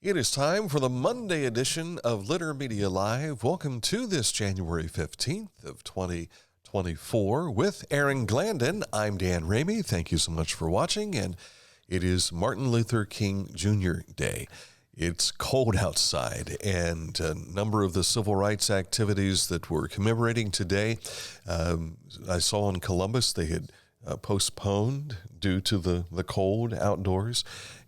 It is time for the Monday edition of Litter Media Live. Welcome to this January 15th of 2024 with Aaron Glandon. I'm Dan Ramey. Thank you so much for watching. And it is Martin Luther King Jr. Day. It's cold outside, and a number of the civil rights activities that we're commemorating today, I saw in Columbus they had postponed due to the cold outdoors.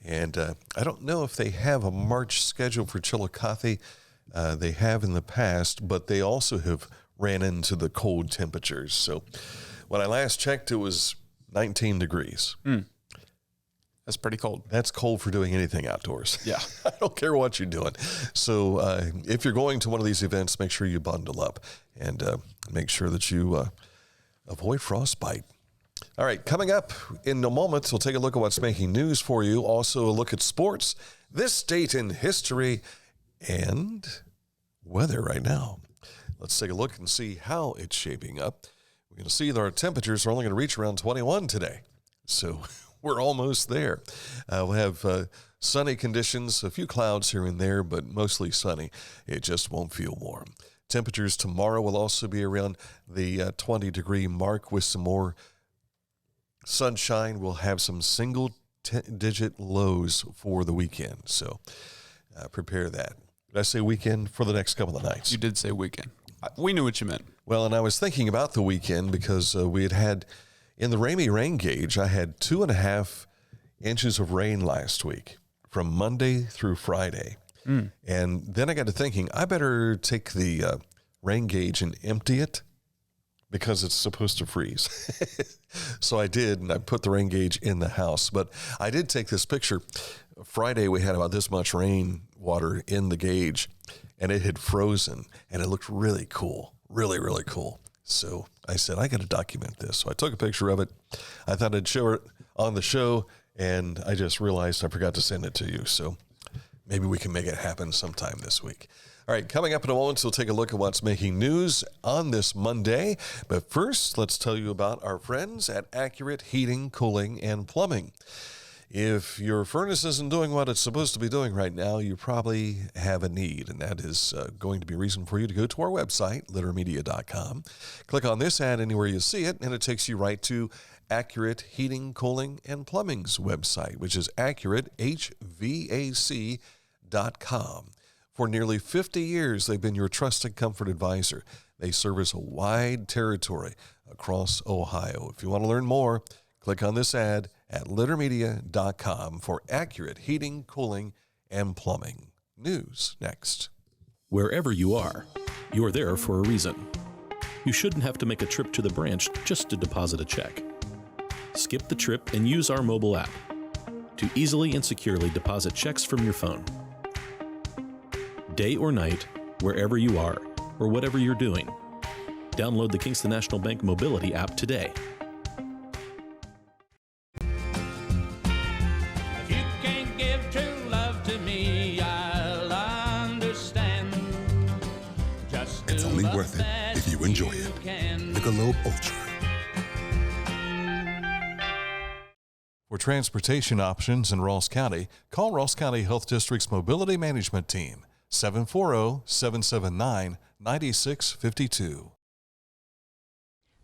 And I don't know if they have a March schedule for Chillicothe. They have in the past, but they also have ran into the cold temperatures. So when I last checked, it was 19 degrees. That's pretty cold. That's cold for doing anything outdoors. Yeah. I don't care what you're doing. So if you're going to one of these events, make sure you bundle up and make sure that you avoid frostbite. All right, coming up in a moment, we'll take a look at what's making news for you. Also, a look at sports, this date in history, and weather right now. Let's take a look and see how it's shaping up. We're going to see that our temperatures are only going to reach around 21 today. So we're almost there. We'll have sunny conditions, a few clouds here and there, but mostly sunny. It just won't feel warm. Temperatures tomorrow will also be around the 20-degree mark with some more sunshine. Will have some single-digit lows for the weekend, so prepare that. Did I say weekend? For the next couple of nights. You did say weekend. We knew what you meant. Well, and I was thinking about the weekend because we had in the Ramey rain gauge, I had 2.5 inches of rain last week from Monday through Friday. And then I got to thinking, I better take the rain gauge and empty it, because it's supposed to freeze. So I did, and I put the rain gauge in the house. But I did take this picture. Friday, we had about this much rain water in the gauge, and it had frozen, and it looked really cool, really, really cool. So I said, I got to document this. So I took a picture of it. I thought I'd show it on the show, and I just realized I forgot to send it to you. So maybe we can make it happen sometime this week. All right, coming up in a moment, we'll take a look at what's making news on this Monday. But first, let's tell you about our friends at Accurate Heating, Cooling, and Plumbing. If your furnace isn't doing what it's supposed to be doing right now, you probably have a need, and that is going to be a reason for you to go to our website, littermedia.com. Click on this ad anywhere you see it, and it takes you right to Accurate Heating, Cooling, and Plumbing's website, which is accuratehvac.com. For nearly 50 years, they've been your trusted comfort advisor. They service a wide territory across Ohio. If you want to learn more, click on this ad at littermedia.com for Accurate Heating, Cooling, and Plumbing. News next. Wherever you are there for a reason. You shouldn't have to make a trip to the branch just to deposit a check. Skip the trip and use our mobile app to easily and securely deposit checks from your phone. Day or night, wherever you are, or whatever you're doing. Download the Kingston National Bank Mobility app today. If you can't give true love to me, I'll understand. Just It's only worth it if you enjoy it. Michelob Ultra. For transportation options in Ross County, call Ross County Health District's Mobility Management Team, 740-779-9652.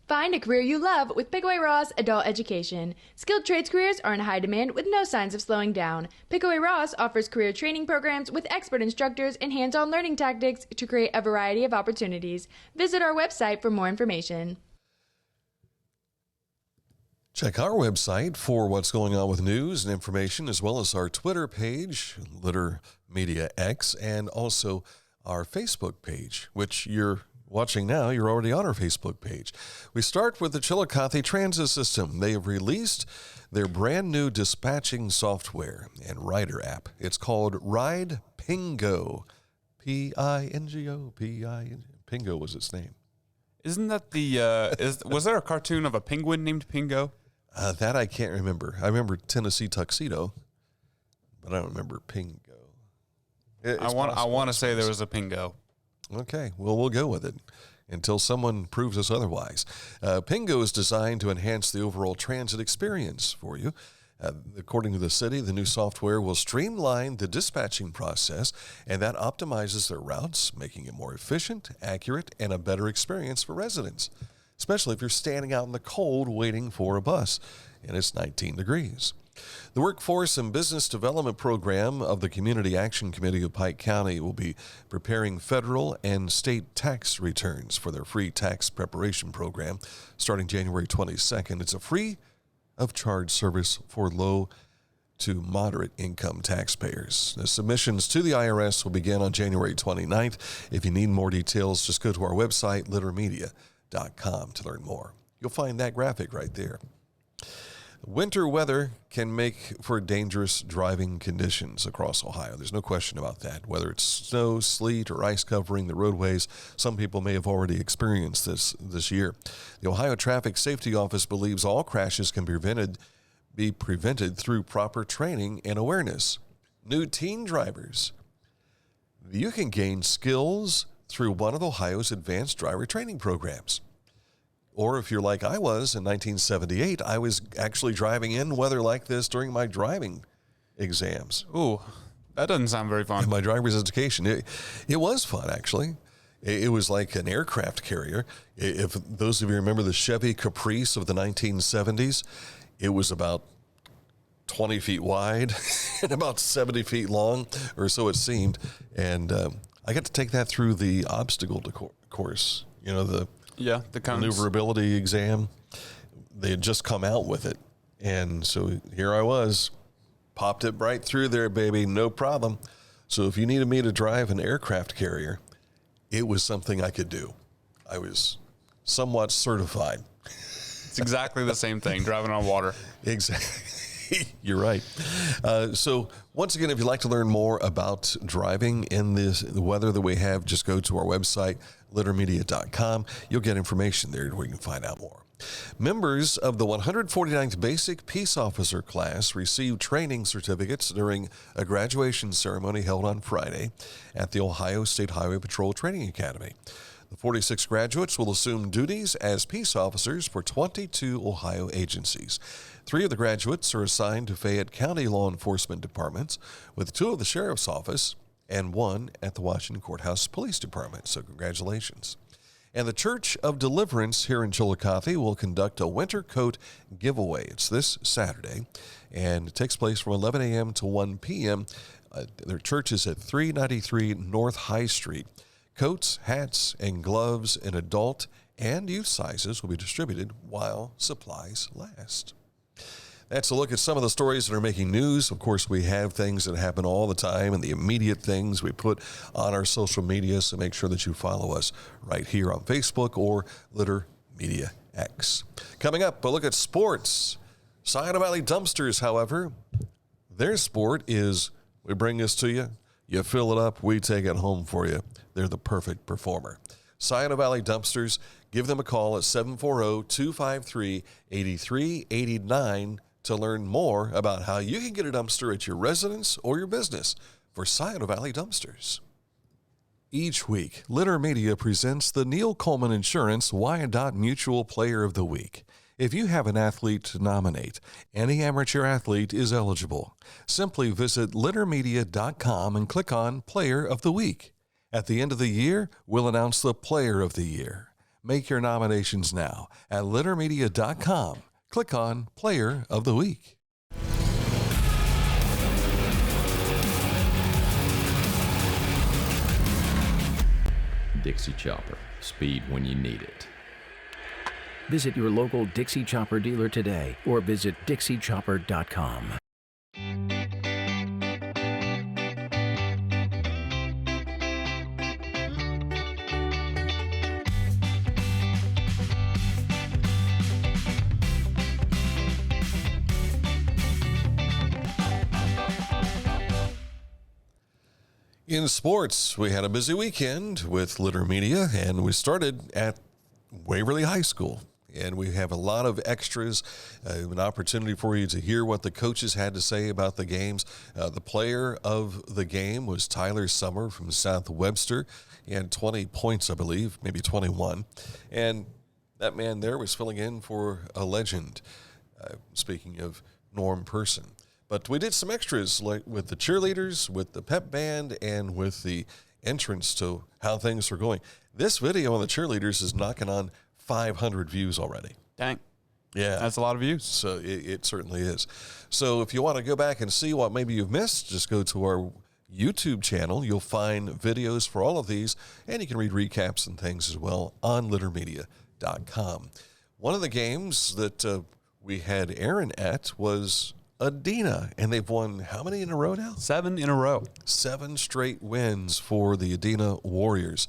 Find a career you love with Pickaway Ross Adult Education. Skilled trades careers are in high demand with no signs of slowing down. Pickaway Ross offers career training programs with expert instructors and hands-on learning tactics to create a variety of opportunities. Visit our website for more information. Check our website for what's going on with news and information, as well as our Twitter page, Litter Media X, and also our Facebook page, which you're watching now. You're already on our Facebook page. We start with the Chillicothe Transit System. They have released their brand new dispatching software and rider app. It's called Ride Pingo. Pingo. Pingo was its name. Isn't that was there a cartoon of a penguin named Pingo? That I can't remember. I remember Tennessee Tuxedo, but I don't remember Pingo. I want to say there was a Pingo. Okay, well, we'll go with it until someone proves us otherwise. Pingo is designed to enhance the overall transit experience for you. According to the city, the new software will streamline the dispatching process, and that optimizes their routes, making it more efficient, accurate, and a better experience for residents, especially if you're standing out in the cold waiting for a bus and it's 19 degrees. The Workforce and Business Development Program of the Community Action Committee of Pike County will be preparing federal and state tax returns for their free tax preparation program starting January 22nd. It's a free of charge service for low to moderate income taxpayers. The submissions to the IRS will begin on January 29th. If you need more details, just go to our website, littermedia.com, to learn more. You'll find that graphic right there. Winter weather can make for dangerous driving conditions across Ohio. There's no question about that. Whether it's snow, sleet, or ice covering the roadways, some people may have already experienced this year. The Ohio Traffic Safety Office believes all crashes can be prevented through proper training and awareness. New teen drivers, you can gain skills through one of Ohio's advanced driver training programs. Or if you're like I was in 1978, I was actually driving in weather like this during my driving exams. Ooh, that doesn't sound very fun. In my driver's education. It was fun, actually. It was like an aircraft carrier. If those of you remember the Chevy Caprice of the 1970s, it was about 20 feet wide and about 70 feet long, or so it seemed. And I got to take that through the obstacle course, the maneuverability exam. They had just come out with it. And so here I was, popped it right through there, baby, no problem. So if you needed me to drive an aircraft carrier, it was something I could do. I was somewhat certified. It's exactly the same thing, driving on water. Exactly. You're right. So once again, if you'd like to learn more about driving in the weather that we have, just go to our website, littermedia.com. You'll get information there where you can find out more. Members of the 149th Basic Peace Officer class received training certificates during a graduation ceremony held on Friday at the Ohio State Highway Patrol Training Academy. The 46 graduates will assume duties as peace officers for 22 Ohio agencies. 3 of the graduates are assigned to Fayette County law enforcement departments, with 2 of the sheriff's office and 1 at the Washington Courthouse Police Department. So congratulations. And the Church of Deliverance here in Chillicothe will conduct a winter coat giveaway. It's this Saturday, and it takes place from 11 a.m. to 1 p.m. Their church is at 393 North High Street. Coats, hats, and gloves in adult and youth sizes will be distributed while supplies last. That's a look at some of the stories that are making news. Of course, we have things that happen all the time, and the immediate things we put on our social media, so make sure that you follow us right here on Facebook or Litter Media X. Coming up, a look at sports. Scioto Valley Dumpsters, however, their sport is we bring this to you, you fill it up, we take it home for you. They're the perfect performer. Scioto Valley Dumpsters, give them a call at 740-253-8389 to learn more about how you can get a dumpster at your residence or your business for Scioto Valley Dumpsters. Each week, Litter Media presents the Neil Coleman Insurance Wyandotte Mutual Player of the Week. If you have an athlete to nominate, any amateur athlete is eligible. Simply visit littermedia.com and click on Player of the Week. At the end of the year, we'll announce the Player of the Year. Make your nominations now at littermedia.com. Click on Player of the Week. Dixie Chopper. Speed when you need it. Visit your local Dixie Chopper dealer today or visit dixiechopper.com. In sports, we had a busy weekend with Litter Media, and we started at Waverly High School. And we have a lot of extras, an opportunity for you to hear what the coaches had to say about the games. The player of the game was Tyler Summer from South Webster. He had 20 points, I believe, maybe 21. And that man there was filling in for a legend. Speaking of Norm person. But we did some extras like with the cheerleaders, with the pep band, and with the entrance to how things are going. This video on the cheerleaders is knocking on 500 views already. Dang. Yeah. That's a lot of views. So it certainly is. So if you want to go back and see what maybe you've missed, just go to our YouTube channel. You'll find videos for all of these, and you can read recaps and things as well on littermedia.com. One of the games that we had Aaron at was Adena, and they've won how many in a row now? 7 in a row. 7 straight wins for the Adena Warriors.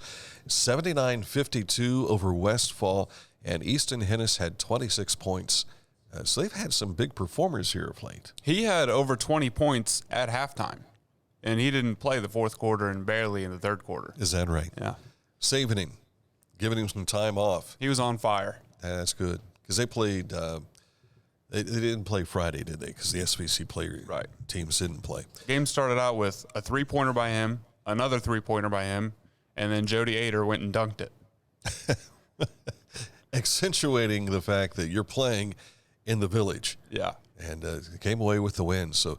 79-52 over Westfall, and Easton Hennis had 26 points. So they've had some big performers here of late. He had over 20 points at halftime, and he didn't play the fourth quarter and barely in the third quarter. Is that right? Yeah. Saving him, giving him some time off. He was on fire. That's good, because they played they didn't play Friday, did they? Because the SVC teams didn't play. Game started out with a three-pointer by him, another three-pointer by him, and then Jody Ader went and dunked it. Accentuating the fact that you're playing in the village. Yeah. And came away with the win. So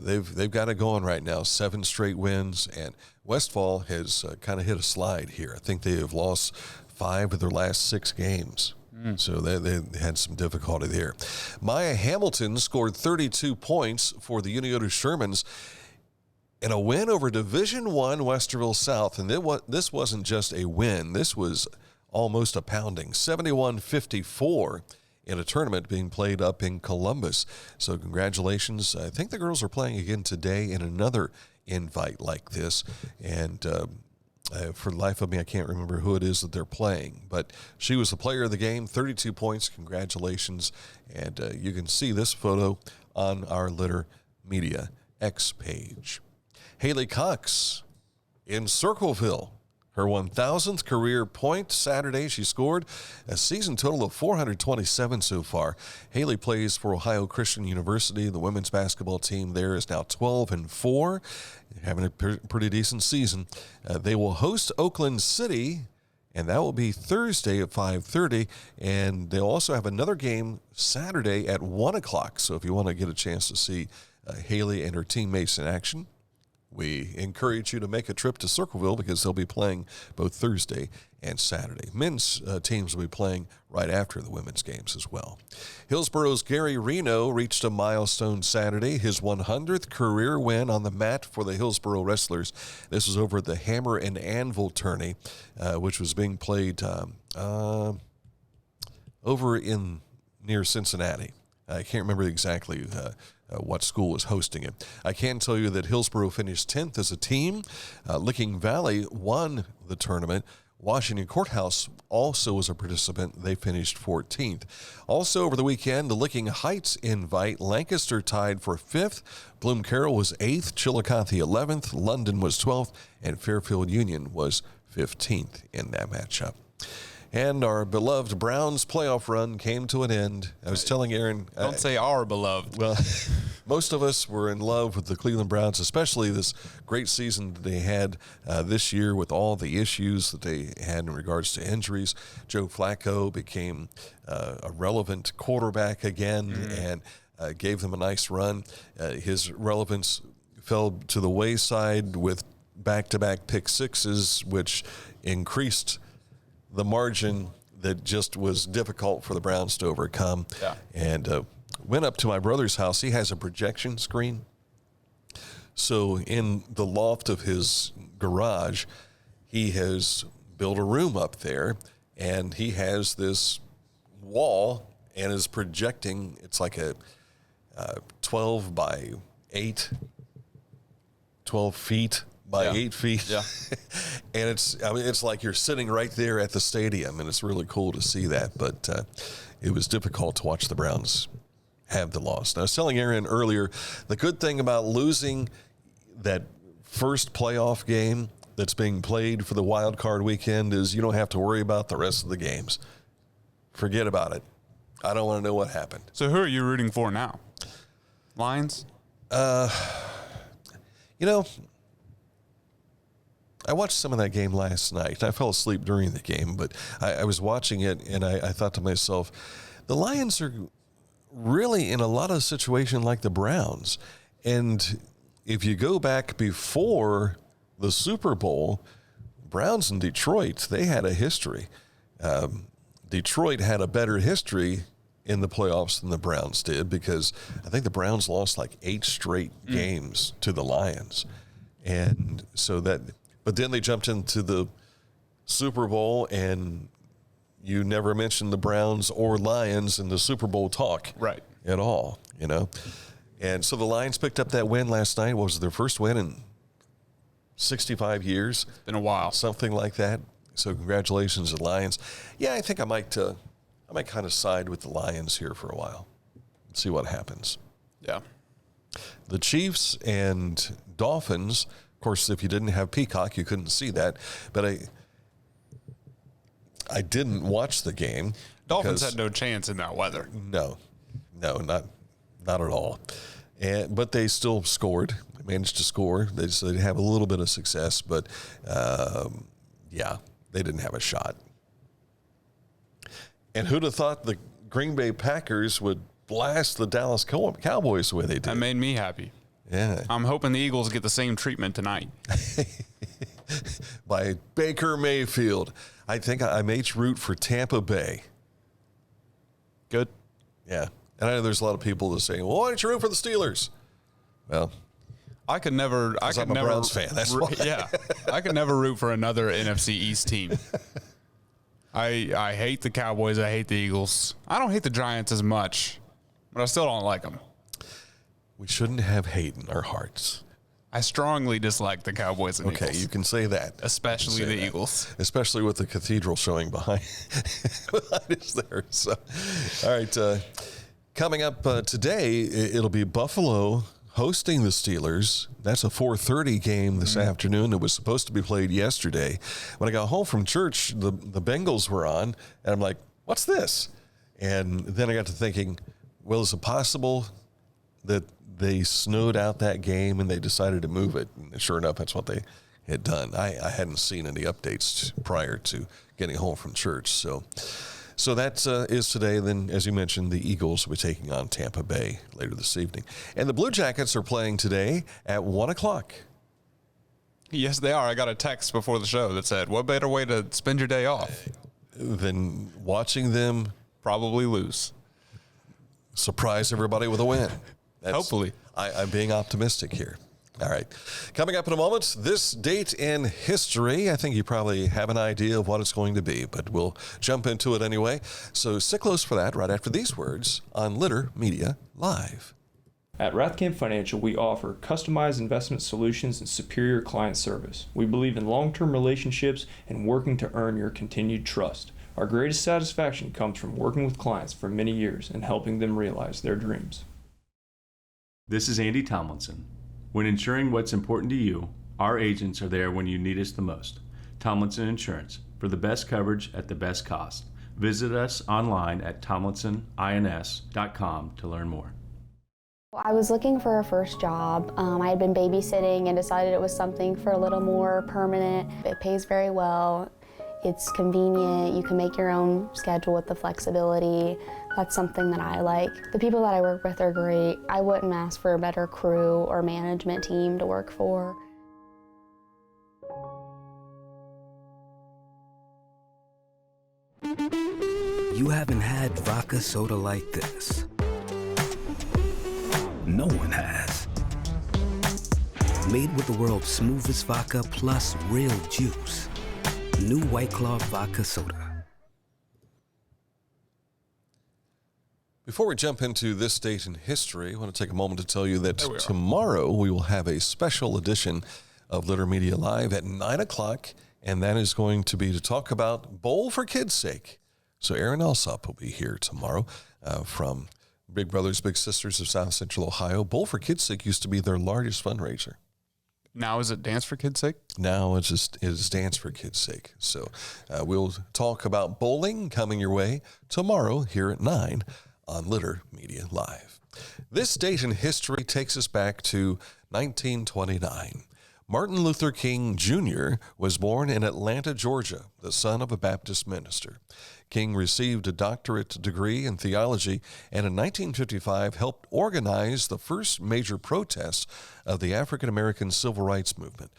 they've got it going right now, 7 straight wins. And Westfall has kind of hit a slide here. I think they have lost 5 of their last 6 games. So they had some difficulty there. Maya Hamilton scored 32 points for the Unioto Shermans in a win over Division I Westerville South. And this wasn't just a win. This was almost a pounding, 71-54 in a tournament being played up in Columbus. So congratulations. I think the girls are playing again today in another invite like this. And for the life of me, I can't remember who it is that they're playing. But she was the player of the game, 32 points. Congratulations. And you can see this photo on our Litter Media X page. Haley Cox in Circleville. Her 1,000th career point Saturday. She scored a season total of 427 so far. Haley plays for Ohio Christian University. The women's basketball team there is now 12-4, having a pretty decent season. They will host Oakland City, and that will be Thursday at 5:30. And they'll also have another game Saturday at 1 o'clock. So if you want to get a chance to see Haley and her teammates in action, we encourage you to make a trip to Circleville because they'll be playing both Thursday and Saturday. Men's teams will be playing right after the women's games as well. Hillsboro's Gary Reno reached a milestone Saturday, his 100th career win on the mat for the Hillsboro Wrestlers. This was over at the Hammer and Anvil tourney, which was being played over in near Cincinnati. I can't remember exactly what school was hosting it. I can tell you that Hillsboro finished 10th as a team. Licking Valley won the tournament. Washington Courthouse also was a participant. They finished 14th. Also over the weekend, the Licking Heights invite, Lancaster tied for 5th. Bloom Carroll was 8th. Chillicothe 11th. London was 12th. And Fairfield Union was 15th in that matchup. And our beloved Browns playoff run came to an end. I was telling Aaron. Don't say our beloved. Well, most of us were in love with the Cleveland Browns, especially this great season that they had this year with all the issues that they had in regards to injuries. Joe Flacco became a relevant quarterback again and gave them a nice run. His relevance fell to the wayside with back-to-back pick sixes, which increased the margin that just was difficult for the Browns to overcome. Yeah. And went up to my brother's house. He has a projection screen. So in the loft of his garage, he has built a room up there, and he has this wall and is projecting. It's like a 12 by 8, 12 feet by 8 feet. Yeah. And it's like you're sitting right there at the stadium, and it's really cool to see that. But it was difficult to watch the Browns have the loss. And I was telling Aaron earlier, the good thing about losing that first playoff game that's being played for the wild card weekend is you don't have to worry about the rest of the games. Forget about it. I don't want to know what happened. So who are you rooting for now? Lions? I watched some of that game last night. I fell asleep during the game, but I was watching it, and I thought to myself, the Lions are really in a lot of situations like the Browns. And if you go back before the Super Bowl, Browns in Detroit, they had a history. Detroit had a better history in the playoffs than the Browns did, because I think the Browns lost like 8 straight games to the Lions. And so but then they jumped into the Super Bowl, and you never mentioned the Browns or Lions in the Super Bowl talk right at all, you know. And so the Lions picked up that win last night. What was it, their first win in 65 years? It's been a while. Something like that. So congratulations to the Lions. Yeah, I think I might kind of side with the Lions here for a while. See what happens. Yeah. The Chiefs and Dolphins, of course, if you didn't have Peacock, you couldn't see that. But I didn't watch the game. Dolphins had no chance in that weather. No, not at all. But they still scored. They managed to score. They have a little bit of success, but they didn't have a shot. And who'd have thought the Green Bay Packers would blast the Dallas Cowboys the way they did? That made me happy. Yeah. I'm hoping the Eagles get the same treatment tonight. By Baker Mayfield. I think I may root for Tampa Bay. Good. Yeah. And I know there's a lot of people that say, well, why don't you root for the Steelers? Well, I'm a Browns fan. That's why. Yeah. I could never root for another NFC East team. I hate the Cowboys. I hate the Eagles. I don't hate the Giants as much, but I still don't like them. We shouldn't have hate in our hearts. I strongly dislike the Cowboys and Eagles. Okay, you can say that. Especially the Eagles. Especially with the cathedral showing behind us there. So, all right, coming up today, it'll be Buffalo hosting the Steelers. That's a 4:30 game this afternoon. It was supposed to be played yesterday. When I got home from church, the Bengals were on, and I'm like, what's this? And then I got to thinking, well, is it possible that they snowed out that game and they decided to move it? And sure enough, that's what they had done. I hadn't seen any updates prior to getting home from church. So that is today. Then, as you mentioned, the Eagles will be taking on Tampa Bay later this evening. And the Blue Jackets are playing today at 1 o'clock. Yes, they are. I got a text before the show that said, what better way to spend your day off than watching them probably lose? Surprise everybody with a win. Hopefully. I'm being optimistic here. All right. Coming up in a moment, this date in history. I think you probably have an idea of what it's going to be, but we'll jump into it anyway. So stick close for that right after these words on Litter Media Live. At Rathkamp Financial, we offer customized investment solutions and superior client service. We believe in long-term relationships and working to earn your continued trust. Our greatest satisfaction comes from working with clients for many years and helping them realize their dreams. This is Andy Tomlinson. When ensuring what's important to you, our agents are there when you need us the most. Tomlinson Insurance, for the best coverage at the best cost. Visit us online at tomlinsonins.com to learn more. I was looking for a first job. I had been babysitting and decided it was something for a little more permanent. It pays very well. It's convenient. You can make your own schedule with the flexibility. That's something that I like. The people that I work with are great. I wouldn't ask for a better crew or management team to work for. You haven't had vodka soda like this. No one has. Made with the world's smoothest vodka plus real juice. New White Claw Vodka Soda. Before we jump into this date in history, I want to take a moment to tell you that tomorrow we will have a special edition of Litter Media Live at 9 o'clock, and that is going to be to talk about Bowl for Kids' Sake. So Aaron Alsop will be here tomorrow from Big Brothers Big Sisters of South Central Ohio. Bowl for Kids' Sake used to be their largest fundraiser. Now is it Dance for Kids' Sake? Now it is Dance for Kids' Sake. So we'll talk about bowling coming your way tomorrow here at 9 on Litter Media Live. This date in history takes us back to 1929. Martin Luther King Jr. was born in Atlanta, Georgia, the son of a Baptist minister. King received a doctorate degree in theology and in 1955 helped organize the first major protests of the African American Civil Rights Movement,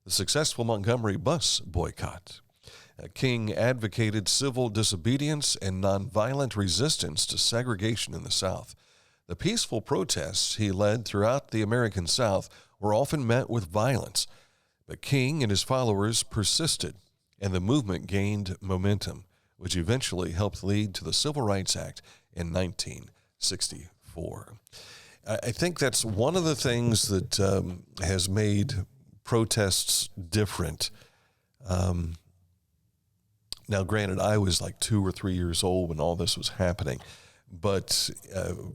the successful Montgomery bus boycott. King advocated civil disobedience and nonviolent resistance to segregation in the South. The peaceful protests he led throughout the American South were often met with violence, but King and his followers persisted, and the movement gained momentum, which eventually helped lead to the Civil Rights Act in 1964. I think that's one of the things that has made protests different. Now, granted, I was like 2 or 3 years old when all this was happening, but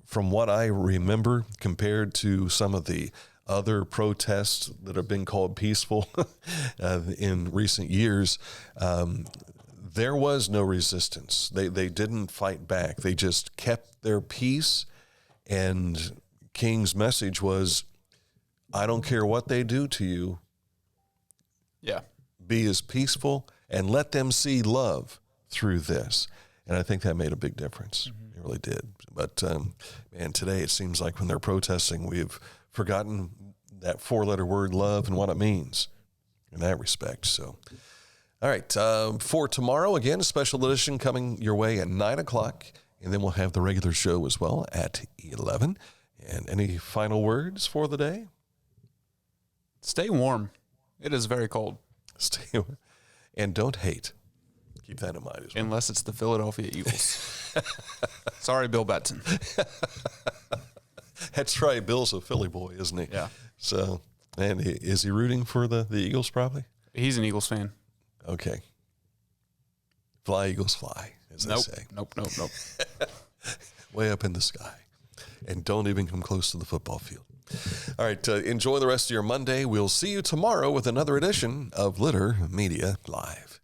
from what I remember, compared to some of the other protests that have been called peaceful in recent years, there was no resistance. They didn't fight back. They just kept their peace, and King's message was, I don't care what they do to you. Yeah. Be as peaceful and let them see love through this. And I think that made a big difference. It really did. But, man, today it seems like when they're protesting, we've forgotten that 4-letter word love and what it means in that respect. So, all right. For tomorrow, again, a special edition coming your way at 9 o'clock. And then we'll have the regular show as well at 11. And any final words for the day? Stay warm. It is very cold. Stay warm. And don't hate. Keep that in mind as well. Unless it's the Philadelphia Eagles. Sorry, Bill Betson. That's right. Bill's a Philly boy, isn't he? Yeah. So, and is he rooting for the Eagles probably? He's an Eagles fan. Okay. Fly, Eagles, fly, as they say. Nope. Way up in the sky. And don't even come close to the football field. All right. Enjoy the rest of your Monday. We'll see you tomorrow with another edition of Litter Media Live.